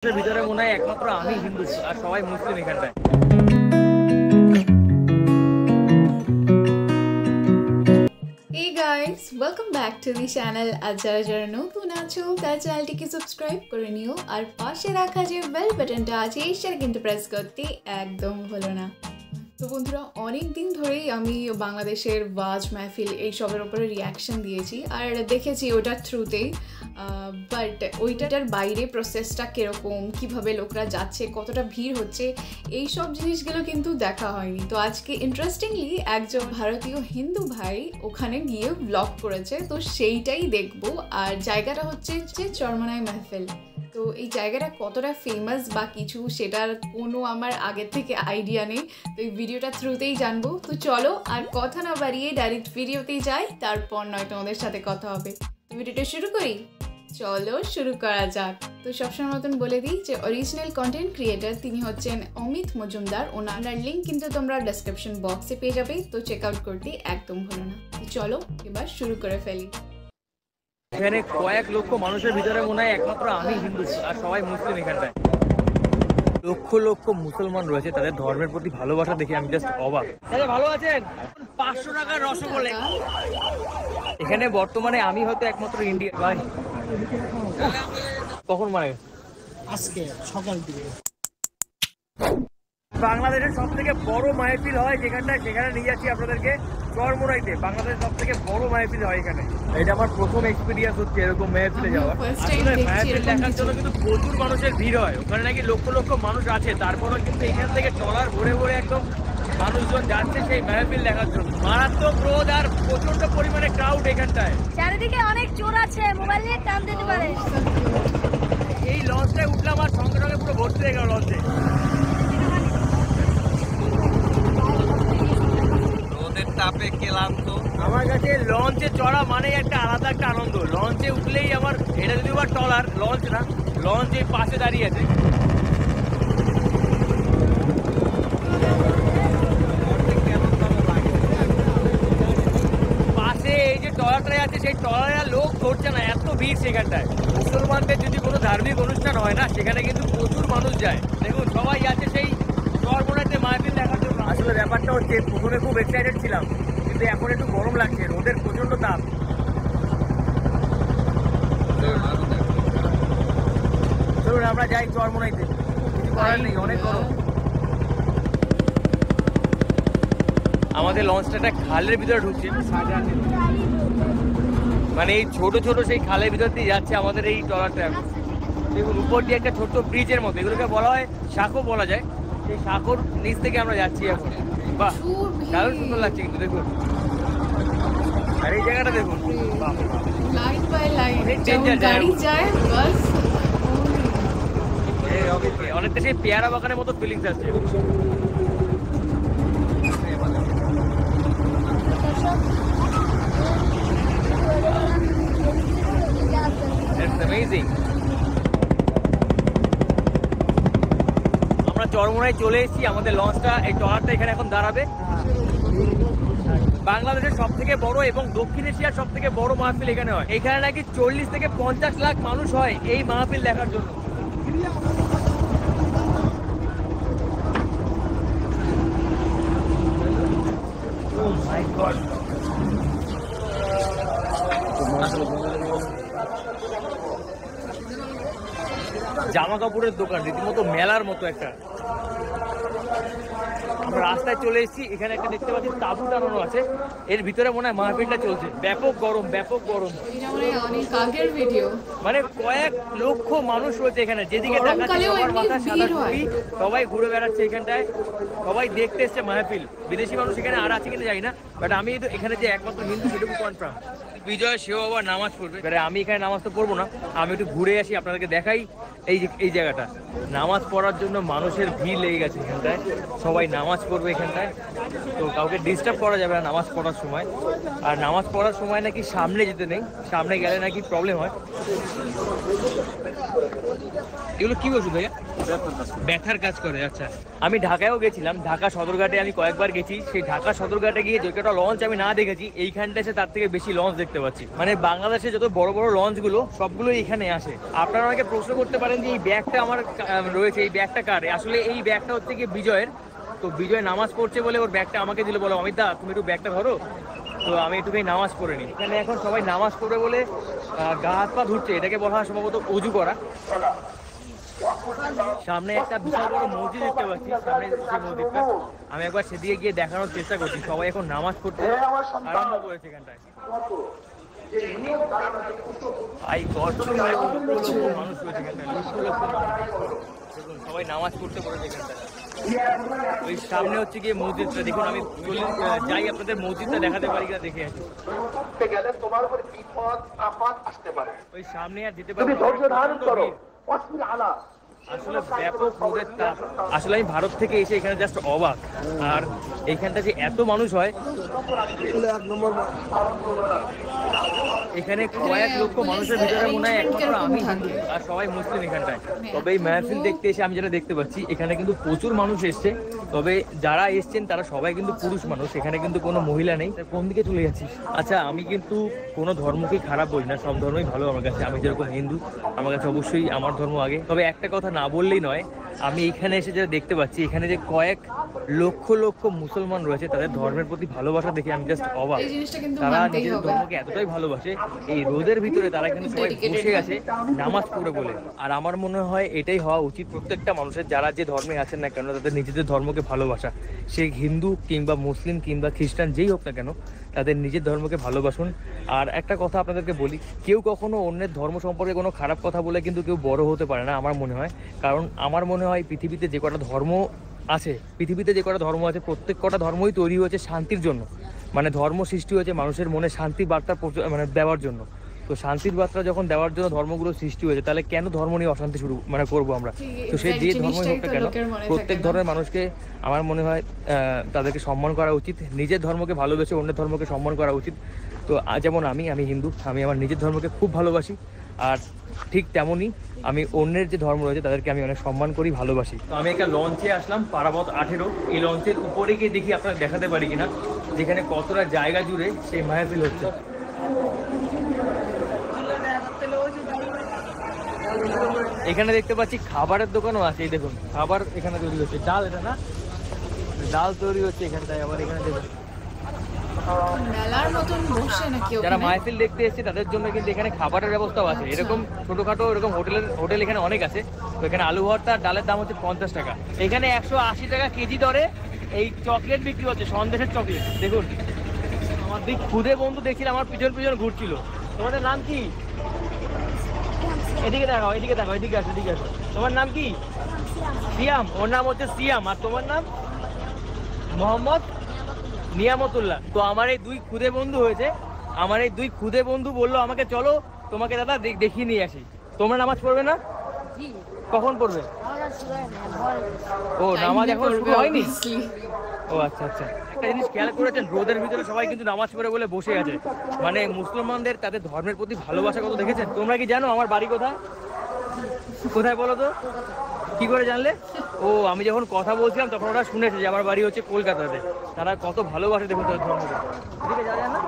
ভিতরে মনে হয় একমাত্র আমি হিন্দু আর সবাই মুসলিম এখানটায়। Hey guys, welcome back to the channel. আজ যারা নতুন আছো তার চ্যানেলটিকে সাবস্ক্রাইব করে নিও আর পাশে রাখা যে বেল বাটনটা আছে সেটা কিন্তু প্রেস করতে একদম ভুলো না। তো বন্ধুরা, অনেক দিন ধরেই আমি বাংলাদেশের ওয়াজ মাহফিল এইসবের উপরে রিয়াকশন দিয়েছি আর দেখেছি ওটার থ্রুতেই, বাট ওইটার বাইরে প্রসেসটা কীরকম, কীভাবে লোকরা যাচ্ছে, কতটা ভিড় হচ্ছে, এই সব জিনিসগুলো কিন্তু দেখা হয়নি। তো আজকে ইন্টারেস্টিংলি একজন ভারতীয় হিন্দু ভাই ওখানে গিয়ে ব্লগ করেছে, তো সেইটাই দেখবো। আর জায়গাটা হচ্ছে চরমনাই মাহফিল। তো এই জায়গাটা কতটা ফেমাস বা কিছু সেটার কোনো আমার আগের থেকে আইডিয়া নেই, তো এই ভিডিওটা থ্রুতেই জানবো। তো চলো আর কথা না বাড়িয়ে ডাইরেক্ট ভিডিওতেই যাই, তারপর নয় তোমাদের সাথে কথা হবে। তো ভিডিওটা শুরু করি, চলো শুরু করা যাক। তো সবসময় মতন বলে দিই যে অরিজিনাল কন্টেন্ট ক্রিয়েটার তিনি হচ্ছেন অমিত মজুমদার। ওনার লিঙ্ক কিন্তু তোমরা ডেসক্রিপশন বক্সে পেয়ে যাবে, তো চেক আউট করতে একদম ভুলো না। তো চলো এবার শুরু করে ফেলি। এখানে কয়েক লক্ষ মানুষের ভিতরে মনে হয় একমাত্র আমি হিন্দু আর সবাই মুসলিম এখানটায়। লক্ষ লক্ষ মুসলমান রয়েছে, তাদের ধর্মের প্রতি ভালোবাসা দেখে আমি জাস্ট অবাক। তাহলে ভালো আছেন? 500 টাকার রসগোল্লা এখানে বর্তমানে আমি হয়তো একমাত্র ইন্ডিয়া। ভাই কখন মারা গেছে? আজকে সকাল দিকে বাংলাদেশের সব থেকে বড় মাহফিল হয় যেখানটায়, সেখানে নিয়ে যাচ্ছি আপনাদেরকে চরমোনাইতে। বাংলাদেশের সব থেকে বড় মাহফিল হয় এখানে। এটা আমার প্রথম এক্সপিরিয়েন্স হচ্ছে এরকম মাহফিলে যাওয়ার। আসলে মাহফিল দেখার জন্য কিন্তু প্রচুর মানুষের ভিড় হয়, ওখানে নাকি লক্ষ লক্ষ মানুষ আছে। তারপরও কিন্তু এখান থেকে ট্রলার ভরে ভরে একদম মানুষজন যাচ্ছে সেই মাহফিল দেখার জন্য। মারাত্মক রোদ আর প্রচন্ড পরিমাণে ক্রাউড এখানটায়। চারিদিকে অনেক চোর আছে, মোবাইল নিয়ে টান দিতে পারে। এই লঞ্চটায় উঠলাম আর সঙ্গে সঙ্গে পুরো ভর্তি হয়ে গেল লঞ্চে। তাপে গেলাম তো। আমার কাছে লঞ্চে চড়া মানে একটা আলাদা একটা আনন্দ। লঞ্চে উঠলেই আমার, এটা যদি আবার ট্রলার, লঞ্চ না, লঞ্চ এই পাশে দাঁড়িয়ে আছে। পাশে এই যে ট্রলারটা আছে, সেই ট্রলারে লোক ধরছে না, এত ভিড় সেখানটায়। মুসলমানদের যদি কোনো ধার্মিক অনুষ্ঠান হয় না, সেখানে কিন্তু প্রচুর মানুষ যায়। দেখুন সবাই আছে সেই চরমোনাইতে মাহফিল দেখার জন্য। আসলে ব্যাপারটা হচ্ছে, প্রথমে খুব এক্সাইটেড ছিলাম, কিন্তু এখন একটু গরম লাগছে, রোদের প্রচন্ড তাপ। চলুন আমরা যাই চরমোনাইতে, কিছু করার নেই, অনেক গরম। আমাদের লঞ্চটা একটা খালের ভিতরে ঢুকছে, মানে এই ছোট ছোট সেই খালের ভিতর দিয়ে যাচ্ছে আমাদের এই ট্রলারটা। দেখুন উপর দিয়ে একটা ছোট্ট ব্রিজের মতো, এগুলোকে বলা হয় শাঁখো বলা যায়। সেই শাঁখোর নিচ থেকে আমরা যাচ্ছি এখন। বাহ, দারুণ সুন্দর লাগছে কিন্তু দেখুন। আর এই জায়গাটা দেখুন, লাইন বাই লাইন danger গাড়ি যায় বাস। অনেকটা সেই পেয়ারা বাগানের মতো ফিলিংস আসছে। It's amazing. আমরা চরমোনাই চলে এসেছি, আমাদের লঞ্চটা, এই ট্রলারটা এখানে এখন দাঁড়াবে। বাংলাদেশের সব থেকে বড় এবং দক্ষিণ এশিয়ার সব থেকে বড় মাহফিল এখানে হয়। এখানে নাকি 40 থেকে 50 লাখ মানুষ হয় এই মাহফিল দেখার জন্য। Oh my God! জামা কাপড়ের দোকান, রীতিমতো মেলার মতো একটা। আমরা রাস্তায় চলে এসেছি, এখানে একটা দেখতে পাচ্ছি তাঁবু টানানো আছে, এর ভিতরে মনে হয় মাহফিলটা চলছে। ব্যাপক গরম, ব্যাপক গরম। অনেক আগের ভিডিও, মানে কয়েক লক্ষ মানুষ রয়েছে এখানে, যেদিকে তাকাচ্ছে সবার মাথায় সাদা টুপি, সবাই ঘুরে বেড়াচ্ছে এখানটায়, সবাই দেখতে এসছে মাহফিল। বিদেশি মানুষ এখানে আর আছে কিনা জানি না, বাট আমি তো এখানে যে একমাত্র হিন্দু সেটুকু কনফার্ম। বিজয় সেও আবার নামাজ পড়বে, আমি এখানে নামাজ তো পড়বো না, আমি একটু ঘুরে আসি, আপনাদেরকে দেখাই এই জায়গাটা। নামাজ পড়ার জন্য মানুষের ভিড় লেগে গেছে এখানটায়, সবাই নামাজ পড়বে এখানটায়। তো কাউকে ডিস্টার্ব করা যাবে না নামাজ পড়ার সময়। আর নামাজ পড়ার সময় নাকি সামনে যেতে নেই, সামনে গেলে নাকি প্রবলেম হয়। এগুলো কি বলছো ভাইয়া? ব্যথার কাজ করে। আচ্ছা, আমি ঢাকায়ও গেছিলাম, ঢাকা সদরঘাটে আমি কয়েকবার গেছি। সেই ঢাকা সদরঘাটে গিয়ে যে কটা লঞ্চ আমি না দেখেছি, এইখানটা এসে তার থেকে বেশি লঞ্চ দেখতে দেখতে পাচ্ছি। মানে বাংলাদেশে যত বড় বড় লঞ্চ গুলো সবগুলো এখানে আসে। আপনারা আমাকে প্রশ্ন করতে পারেন যে এই ব্যাগটা আমার রয়েছে, এই ব্যাগটা কার? আসলে এই ব্যাগটা হচ্ছে কি বিজয়ের। তো বিজয় নামাজ পড়ছে বলে ওর ব্যাগটা আমাকে দিল, বলো অমিত দা তুমি একটু ব্যাগটা ধরো। তো আমি একটুখানি নামাজ পড়ে নিই। এখানে এখন সবাই নামাজ পড়বে বলে গা হাত পা ধুচ্ছে, এটাকে বলা হয় সম্ভবত অজু করা। সামনে একটা বিশাল বড় মসজিদ দেখতে পাচ্ছি, সামনে যে মসজিদটা আমি একবার সেদিকে গিয়ে দেখানোর চেষ্টা করছি। সবাই এখন নামাজ পড়তে আরম্ভ করেছে এখানটায়। মানুষ রয়েছে এখানটায়, লক্ষ লক্ষ দেখুন সবাই নামাজ পড়তে পড়েছে এখানটায়। ওই সামনে হচ্ছে গিয়ে মসজিদটা, দেখুন আমি যাই আপনাদের মসজিদটা দেখাতে পারি কিনা দেখে আছি। ওই সামনে আর যেতে পারি আসলে ব্যাপক রোদের তাপ। আসলে আমি ভারত থেকে এসে এখানে জাস্ট অবাক। আর এইখানটা যে এত মানুষ হয়, এখানে কয়েক লক্ষ মানুষের ভিতরে মনে হয় একমাত্র আমি হিন্দু আর সবাই মুসলিম এখানটায়। তবে এই মাহফিল দেখতে এসে আমি যেটা দেখতে পাচ্ছি এখানে কিন্তু প্রচুর মানুষ এসছে। তবে যারা এসছেন তারা সবাই কিন্তু পুরুষ মানুষ, এখানে কিন্তু কোনো মহিলা নেই। কোন দিকে চলে যাচ্ছি? আচ্ছা, আমি কিন্তু কোনো ধর্মকেই খারাপ বলি না, সব ধর্মই ভালো আমার কাছে। আমি যেরকম হিন্দু, আমার কাছে অবশ্যই আমার ধর্ম আগে। তবে একটা কথা না বললেই নয়, আমি এখানে এসে যেটা দেখতে পাচ্ছি এখানে যে কয়েক লক্ষ লক্ষ মুসলমান রয়েছে, তাদের ধর্মের প্রতি ভালোবাসা দেখে আমি জাস্ট অবাক। তারা নিজের ধর্মকে এতটাই ভালোবাসে, এই রোদের ভিতরে তারা কিন্তু সবাই বসে আছে নামাজ পড়ে বলে। আর আমার মনে হয় এটাই হওয়া উচিত প্রত্যেকটা মানুষের, যারা যে ধর্মে আছেন না কেন তাদের নিজেদের ধর্মকে ভালোবাসা। সে হিন্দু কিংবা মুসলিম কিংবা খ্রিস্টান যেই হোক না কেন, তাদের নিজের ধর্মকে ভালোবাসুন। আর একটা কথা আপনাদেরকে বলি, কেউ কখনো অন্যের ধর্ম সম্পর্কে কোনো খারাপ কথা বলে কিন্তু কেউ বড় হতে পারে না আমার মনে হয়। কারণ আমার মনে হয় পৃথিবীতে যে কটা ধর্ম আছে, প্রত্যেক কটা ধর্মই তৈরি হয়েছে শান্তির জন্য। মানে ধর্ম সৃষ্টি হয়েছে মানুষের মনে শান্তির বার্তা দেওয়ার জন্য। তো শান্তির বার্তা যখন দেওয়ার জন্য ধর্মগুলো সৃষ্টি হয়েছে, তাহলে কেন ধর্ম নিয়ে অশান্তি করবো আমরা? তো সে যে ধর্মই হোক না কেন, প্রত্যেক ধর্মের মানুষকে আমার মনে হয় তাদেরকে সম্মান করা উচিত। নিজের ধর্মকে ভালোবেসে অন্যের ধর্মকে সম্মান করা উচিত। তো যেমন আমি হিন্দু, আমি আমার নিজের ধর্মকে খুব ভালোবাসি। আর ঠিক তেমনই আমি অন্যের যে ধর্ম রয়েছে তাদেরকে আমি অনেক সম্মান করি, ভালোবাসি। তো আমি একটা লঞ্চে আসলাম, পারাবত 18। এই লঞ্চের উপরে গিয়ে দেখি আপনারা দেখাতে পারি কিনা যেখানে কতটা জায়গা জুড়ে সেই মাহফিল হচ্ছে। এখানে দেখতে পাচ্ছি খাবারের দোকানও আছে। এই দেখুন খাবার এখানে তৈরি হচ্ছে, ডাল, এটা না ডাল তৈরি হচ্ছে এখানটায়। আবার এখানে দেখুন যারা মাহফিল দেখতে এসেছে তাদের জন্য কিন্তু এখানে খাবারের ব্যবস্থাও আছে। এরকম ছোটখাটো এরকম হোটেল এখানে অনেক আছে। তো এখানে আলু ভর্তা ডালের দাম হচ্ছে 50 টাকা। এখানে 180 টাকা কেজি দরে এই চকলেট বিক্রি হচ্ছে, সন্দেশের চকলেট। দেখুন আমার দিক খুদে বন্ধু দেখছিলাম, আমার পিছন পিছন ঘুরছিল। তোমাদের নাম কি? এদিকে দেখাও, এদিকে আসো, এদিকে আসো। তোমার নাম কি? সিয়াম। ওর নাম হচ্ছে সিয়াম। আর তোমার নাম? মোহাম্মদ নিয়ামতুল্লাহ। তো আমার এই দুই খুদে বন্ধু হয়েছে, আমার এই দুই খুদে বন্ধু বললো আমাকে চলো তোমাকে দাদা দেখিয়ে নিয়ে আসি। তোমরা নামাজ পড়বে না? কখন পড়বে? ও নামাজ এখন শুরু হয়নি? ও আচ্ছা আচ্ছা। একটা জিনিস খেয়াল করেছেন, রোদের ভিতরে সবাই কিন্তু নামাজ পড়ে বলে বসে আছে। মানে মুসলমানদের তাদের ধর্মের প্রতি ভালোবাসা কত দেখেছেন? তোমরা কি জানো আমার বাড়ি কোথায়? কোথায় বলো তো? কি করে জানলে? ও আমি যখন কথা বলছিলাম তখন ওরা শুনেছে যে আমার বাড়ি হচ্ছে কলকাতাতে। তারা কত ভালোবাসে দেখুন তাদের ধর্মকে। এদিকে যাওয়া যায় না?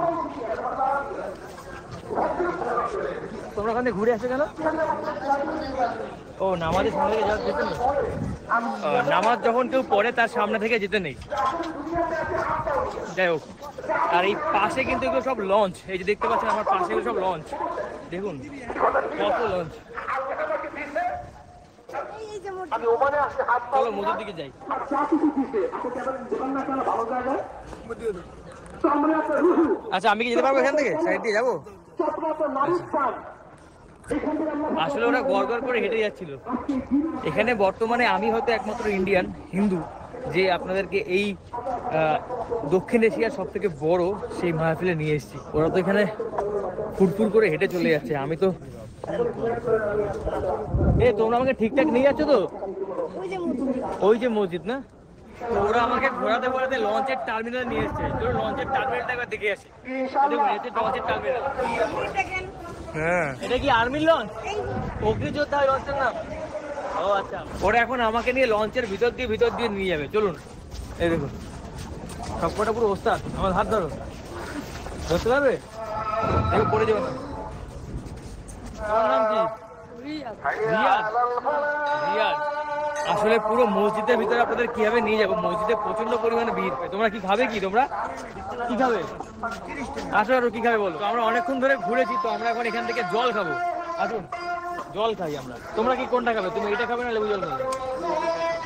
তোমরা ওখান থেকে ঘুরে আসো কেন? ও নামাজের সামনে থেকে যেতে নেই? নামাজ যখন কেউ পড়ে তার সামনে থেকে যেতে নেই। যাই হোক, আর এই পাশে কিন্তু এগুলো সব লঞ্চ। এই যে দেখতে পাচ্ছেন আমার পাশে এগুলো সব লঞ্চ। দেখুন কত লঞ্চ। চলো মধুর দিকে যাই। আচ্ছা আমি কি যেতে পারবো এখান থেকে? সাইড দিয়ে যাবো? আসলে ওরা গড় গড় করে হেঁটে যাচ্ছিল। এখানে বর্তমানে আমি হয়তো একমাত্র ইন্ডিয়ান হিন্দু যে আপনাদেরকে এই দক্ষিণ এশিয়ার সব থেকে বড় সেই মাহফিলে নিয়ে এসেছি। ওরা তো এখানে ফুরফুর করে হেঁটে চলে যাচ্ছে। আমি তো তোমরা আমাকে ঠিকঠাক নিয়ে যাচ্ছ তো? ওই যে মসজিদ না? ওরা আমাকে ঘোরাতে ঘোরাতে লঞ্চের টার্মিনাল নিয়ে এসছে। চলো লঞ্চের টার্মিনালটা একবার দেখে আসি। দেখুন এটা লঞ্চের টার্মিনাল। হ্যাঁ এটা কি আর্মির লঞ্চ? অগ্নিযোদ্ধা লঞ্চের নাম? ও আচ্ছা। ওরা এখন আমাকে নিয়ে লঞ্চের ভিতর দিয়ে নিয়ে যাবে। চলুন। এই দেখুন সবকটা পুরো ওস্তাদ। আমার হাত ধরো, ধরতে পারবে? দেখো পড়ে যাবে। তোমার নাম কি? রিয়াদ। রিয়াদ। আসলে পুরো মসজিদের ভিতরে আপনাদের কিভাবে নিয়ে যাবো, মসজিদে প্রচন্ড পরিমাণে ভিড়। তোমরা কি খাবে, কি তোমরা কি খাবে? আসো আরো কি খাবে বলো। তো আমরা অনেকক্ষণ ধরে ঘুরেছি, তো আমরা এখন এখান থেকে জল খাবো। আসুন জল খাই আমরা। তোমরা কি কোনটা খাবে? তুমি এটা খাবে না লেবু জল খাবে?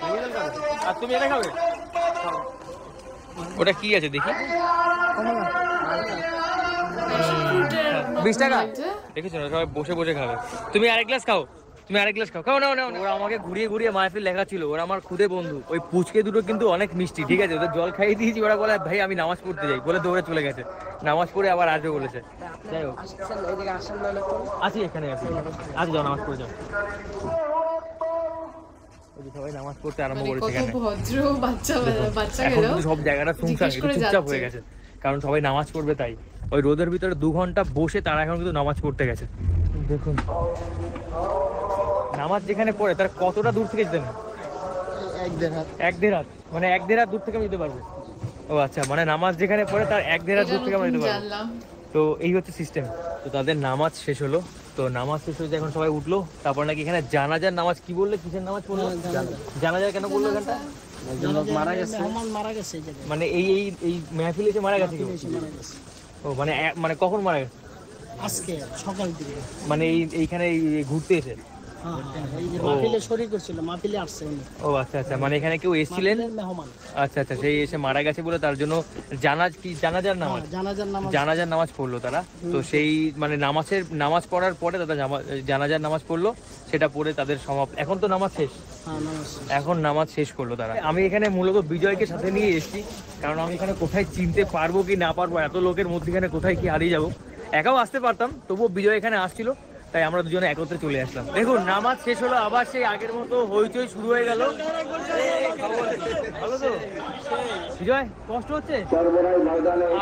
লেবু জল খাবে। আর তুমি এটা খাবে? ওটা কি আছে দেখি। 20 টাকা দেখেছো না, সবাই বসে বসে খাবে। তুমি আরেক গ্লাস খাও, তুমি আরেক গ্লাস খাও। খাও না। ওরা আমাকে ঘুরিয়ে ঘুরিয়ে মাহফিল লেখা ছিল। ওরা আমার খুদে বন্ধু। ওই পুচকে দুটো কিন্তু অনেক মিষ্টি, ঠিক আছে। ওদের জল খাইয়ে দিয়েছি। ওরা বলে ভাই আমি নামাজ পড়তে যাই বলে দৌড়ে চলে গেছে। নামাজ পড়ে আবার আসবে বলেছে। যাই হোক আছি, এখানে আছি। আজ যাও নামাজ পড়ে যাও। সবাই নামাজ পড়তে আরম্ভ করেছে এখানে। ভদ্র বাচ্চা এখন কিন্তু সব জায়গাটা শুনশান, চুপচাপ হয়ে গেছে, কারণ সবাই নামাজ পড়বে। তাই ওই রোদের ভিতরে 2 ঘন্টা বসে তারা এখন কিন্তু নামাজ পড়তে গেছে। দেখুন নামাজ যেখানে পড়ে তার কতটা দূর থেকে যেতে না? 1-1.5 হাত। মানে 1-1.5 হাত দূর থেকে আমি যেতে পারবো। ও আচ্ছা, মানে নামাজ যেখানে পড়ে তার 1-1.5 হাত দূর থেকে আমরা যেতে পারবো। তো এই হচ্ছে সিস্টেম। তো তাদের নামাজ শেষ হলো। তো নামাজ শেষ হয়েছে, এখন সবাই উঠলো। তারপর নাকি এখানে জানাজার নামাজ, কি বললে কিসের নামাজ পড়লো? জানাজার কেন বললো এখানটা? মারা গেছে মানে এই মেহফিলে এসে মারা গেছে কেউ? ও মানে কখন মারা গেছে? আজকে সকাল দিকে। মানে এইখানে ঘুরতে এসে? মাহফিলে শরীক করছিল, মাহফিলে আসছে উনি। ও আচ্ছা আচ্ছা, মানে এখানে কেউ এসেছিলেন? মেহমান। আচ্ছা আচ্ছা, সেই এসে মারা গেছে বলে তার জন্য জানাজার নামাজ পড়লো তারা। তো সেই মানে নামাজ পড়ার পরে তারা জানাজার নামাজ পড়লো, সেটা পড়ে তাদের সমাপ্ত। এখন তো নামাজ শেষ, এখন নামাজ শেষ করলো তারা। আমি এখানে মূলত বিজয়কে সাথে নিয়ে এসেছি, কারণ আমি এখানে কোথায় চিনতে পারবো কি না পারবো, এত লোকের মধ্যে এখানে কোথায় কি হারিয়ে যাবো। একাও আসতে পারতাম, তবুও বিজয় এখানে আসছিল, তাই আমরা দুজনে একত্রে চলে আসলাম। দেখুন নামাজ শেষ হলো, আবার সেই আগের মতো হইচই শুরু হয়ে গেল। ভালো তো বিজয়? কষ্ট হচ্ছে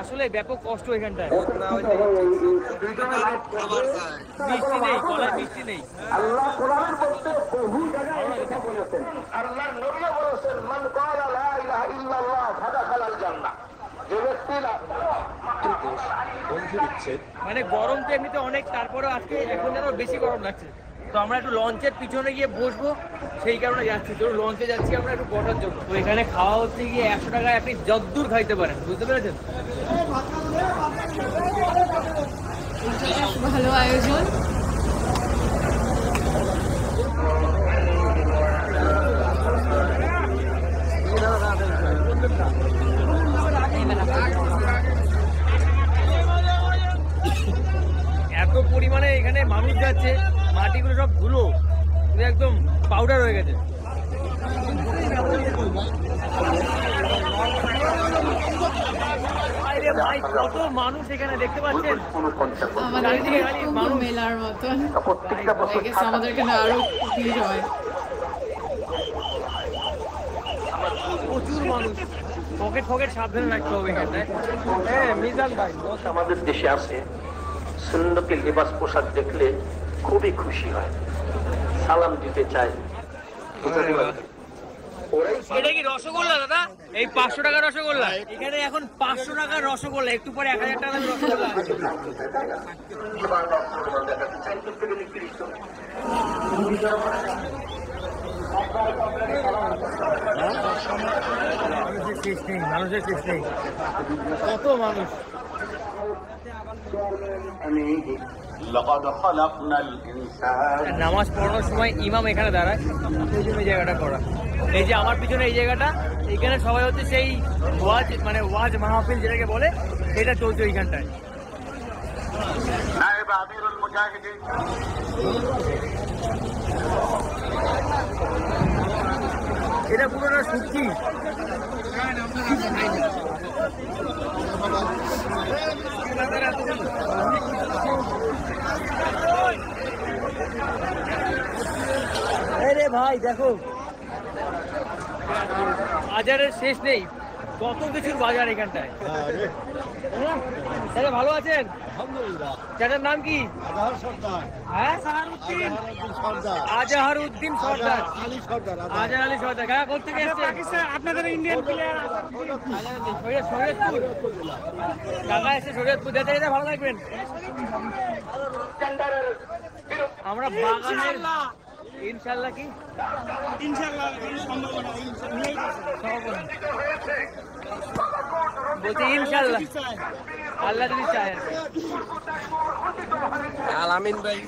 আসলে, ব্যাপক কষ্ট এখানটায়। মিষ্টি নেই, গলায় মিষ্টি নেই। আল্লাহ কোরআনের মধ্যে বহু জায়গায় কথা বলেছেন। আল্লাহ নবী বলেছেন মান ক্বালা লা ইলাহা ইল্লাল্লাহ ফাদাখালাল জান্নাহ। যে ব্যক্তি মানে গরম তো এমনিতে অনেক, তারপরে আজকে এখন যেন বেশি গরম লাগছে। তো আমরা একটু লঞ্চের পিছনে গিয়ে বসবো, সেই কারণে যাচ্ছি। তো লঞ্চে যাচ্ছি আমরা একটু বসার জন্য। তো এখানে খাওয়া হচ্ছে গিয়ে 100 টাকায় আপনি যতদূর খাইতে পারেন, বুঝতে পেরেছেন? ভালো আয়োজন। এত পরিমাণে এখানে মানুষ যাচ্ছে, মাটিগুলো সব ধুলো, একদম পাউডার হয়ে গেছে। ভাই কত মানুষ এখানে দেখতে পাচ্ছেন, মেলার মতন। আমাদের এখানে আরো ভিড় হয়, প্রচুর মানুষ। পকেট সাবধানে রাখতে হবে এখানটায়। হ্যাঁ মিজান ভাই আমাদের দেশে আছে, সুন্নতি লিবাস পোশাক দেখলে খুবই খুশি হয়, সালাম দিতে চায়। এটা কি রসগোল্লা দাদা? এই 500 টাকার রসগোল্লা এখানে এখন 500 টাকার রসগোল্লা, একটু পরে 1000 টাকার রসগোল্লা। মানুষের শেষ নেই, কত মানুষ। নামাজ পড়ানোর সময় ইমাম এখানে দাঁড়ায়, ওই জন্য জায়গাটা করা। এই যে আমার পিছনে এই জায়গাটা, এখানে সবাই হচ্ছে সেই ওয়াজ মাহফিল যেটাকে বলে, সেটা চলছে ওইখানটায়। এটা পুরোটা সত্যি। আরে ভাই দেখো, বাজারের শেষ নেই, কত কিছুর বাজার এখানটায়। দাদা ভালো আছেন? দাদার নাম কি? হ্যাঁ আজহার উদ্দিন সর্দার, আজহার আলী সর্দার। কাকা কোথা থেকে এসেছে? আপনাদের ইন্ডিয়ান প্লেয়ার শরীয়তপুর। কাকা এসে শরীয়তপুর। দাদা এটা ভালো থাকবেন। আমরা বাগানের ইনশাল্লাহ কি বলছি ইনশাল্লাহ আল্লাহ যদি চায়। আলামিন ভাই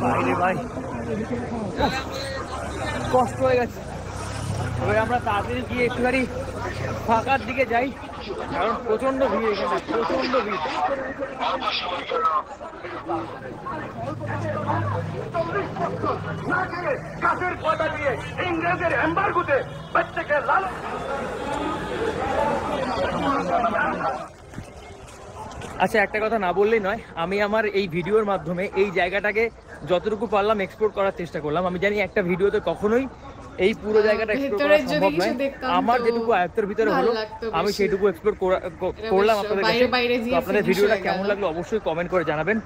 বাইরে ভাই কষ্ট হয়ে গেছে। এবার আমরা তাড়াতাড়ি গিয়ে একটুখানি ফাঁকার দিকে যাই, কারণ প্রচন্ড ভিড় এখানে, প্রচন্ড ভিড়। কাছের পয়সা দিয়ে ইংরেজের এম্বার্গোতে বাচ্চাকে লাল। আচ্ছা, একটা কথা না বললেই নয়, আমি আমার এই ভিডিওর মাধ্যমে এই জায়গাটাকে যতটুকু পারলাম এক্সপ্লোর করার চেষ্টা করলাম। আমি জানি একটা ভিডিওতে কখনোই এই পুরো জায়গাটা এক্সপ্লোর করা সম্ভব নয়। আমার যেটুকু আয়ত্তের ভিতরে হলো আমি সেইটুকু এক্সপ্লোর করলাম আপনাদের কাছে। আপনাদের ভিডিওটা কেমন লাগলো অবশ্যই কমেন্ট করে জানাবেন।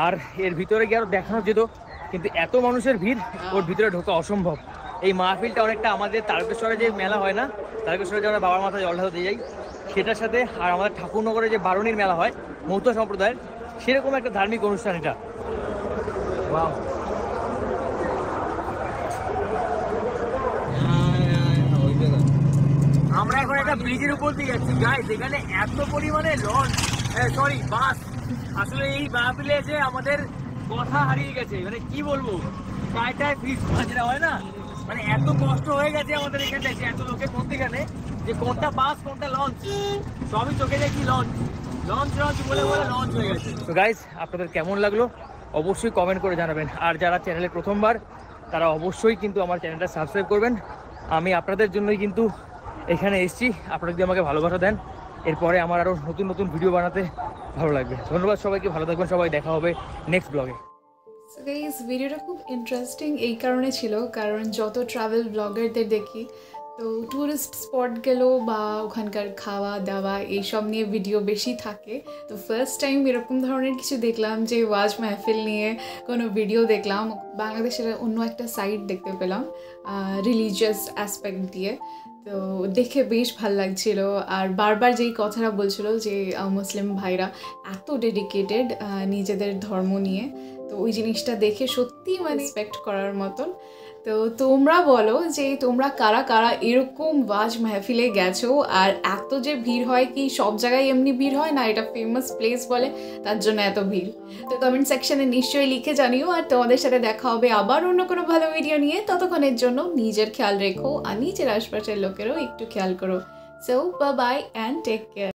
আর এর ভিতরে গিয়ে আরো দেখানো যেত, কিন্তু এত মানুষের ভিড়, ওর ভিতরে ঢোকা অসম্ভব। এই মাহফিলটা অনেকটা আমাদের তারকেশ্বরে যে মেলা হয় না, তারকেশ্বরে যে আমরা বাবার মাথায় জল ঢালতে যাই সেটার সাথে, আর আমাদের ঠাকুরনগরে যে বারুণীর মেলা হয় মৌত সম্প্রদায়ের, সেরকম একটা ধার্মিক অনুষ্ঠান এটা। আমরা এখন একটা ব্রিজের উপর দিয়ে যাচ্ছি গাইস, এখানে এত পরিমাণে বাস। আসলে এই মাহফিলে এসে আমাদের কথা হারিয়ে গেছে, মানে কি বলবো, টায় ব্রিজ যেটা হয় না, মানে এত কষ্ট হয়ে গেছে আমাদের এখানে এত লোকের মধ্যেখানে, যে কোনটা বাস কোনটা লঞ্চ সবই চোখে দেখি লঞ্চ বলে লঞ্চ হয়ে গেছে। তো গাইস, আপনাদের কেমন লাগলো অবশ্যই কমেন্ট করে জানাবেন। আর যারা চ্যানেলে প্রথমবার তারা অবশ্যই কিন্তু আমার চ্যানেলটা সাবস্ক্রাইব করবেন। আমি আপনাদের জন্যই কিন্তু এখানে এসেছি, আপনারা যদি আমাকে ভালোবাসা দেন এরপরে আমার আরও নতুন নতুন ভিডিও বানাতে ভালো লাগবে। ধন্যবাদ সবাইকে, ভালো থাকবেন সবাই, দেখা হবে নেক্সট ব্লগে। সো গাইস, ভিডিওটা খুব ইন্টারেস্টিং এই কারণে ছিল, কারণ যত ট্রাভেল ব্লগারদের দেখি তো ট্যুরিস্ট স্পট গেল বা ওখানকার খাওয়া দাওয়া এইসব নিয়ে ভিডিও বেশি থাকে। তো ফার্স্ট টাইম এরকম ধরনের কিছু দেখলাম, যে ওয়াজ মাহফিল নিয়ে কোনো ভিডিও দেখলাম। বাংলাদেশের অন্য একটা সাইড দেখতে পেলাম রিলিজিয়াস অ্যাসপেক্ট দিয়ে, তো দেখে বেশ ভাল লাগছিল। আর বারবার যেই কথাটা বলছিল যে মুসলিম ভাইরা এত ডেডিকেটেড নিজেদের ধর্ম নিয়ে, তো ওই জিনিসটা দেখে সত্যিই মানে রেসপেক্ট করার মতন। তো তোমরা বলো যে তোমরা কারা কারা এরকম ওয়াজ মাহফিলে গেছো, আর এত যে ভিড় হয়, কি সব জায়গায় এমনি ভিড় হয় না, এটা ফেমাস প্লেস বলে তার জন্য এত ভিড়। তো কমেন্ট সেকশনে নিশ্চয়ই লিখে জানিও। আর তোমাদের সাথে দেখা হবে আবার অন্য কোনো ভালো ভিডিও নিয়ে। ততক্ষণের জন্য নিজের খেয়াল রেখো আর নিজের আশপাশের লোকেরও একটু খেয়াল করো। So bye bye and take care.